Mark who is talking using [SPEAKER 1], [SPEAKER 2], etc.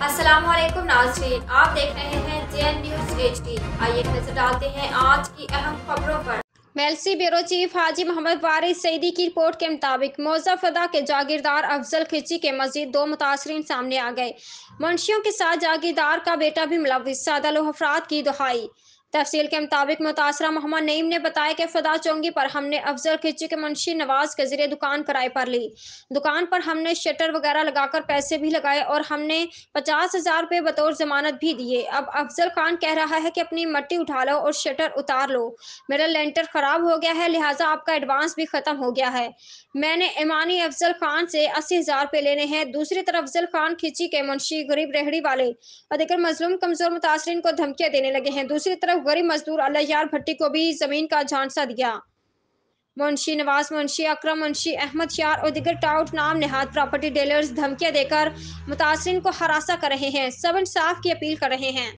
[SPEAKER 1] अस्सलाम वालेकुम नाज़रीन, आप देख रहे हैं JN न्यूज़ HD। आइए नजर डालते हैं आज की अहम खबरों पर।
[SPEAKER 2] मेलसी ब्यूरो चीफ हाजी मोहम्मद वारिस सईदी की रिपोर्ट के मुताबिक मौजा फदा के जागीरदार अफजल खिची के मजीद 2 मुतासरीन सामने आ गए। मुंशियों के साथ जागीरदार का बेटा भी मुलविस, सादा लोग अफराद की दुहाई। तफसील के मुताबिक मुतासरा मोहम्मद नईम ने बताया कि फदा चौंगी पर हमने अफजल खिची के मुंशी नवाज के जरिए दुकान किराए पर ली। दुकान पर हमने शटर वगैरह लगाकर पैसे भी लगाए और हमने 50,000 रुपये बतौर जमानत भी दिए। अब अफजल खान कह रहा है कि अपनी मट्टी उठा लो और शटर उतार लो। मेरा लेंटर खराब हो गया है, लिहाजा आपका एडवांस भी खत्म हो गया है। मैंने ईमानी अफजल खान से 80,000 रुपये लेने हैं। दूसरी तरफ अफजल खान खिची के मुंशी गरीब रेहड़ी वाले और दीगर मजलूम कमजोर मुतासरीन को धमकियां देने लगे हैं। दूसरी तरफ गरीब मजदूर अल्लाह भट्टी को भी जमीन का झांसा दिया। मुंशी नवाज, मुंशी अकरम, मुंशी अहमद यार और दीगर टाउट नाम नेहाद प्रॉपर्टी डीलर्स धमकियां देकर मुतासरीन को हरासा कर रहे हैं, सब इंसाफ की अपील कर रहे हैं।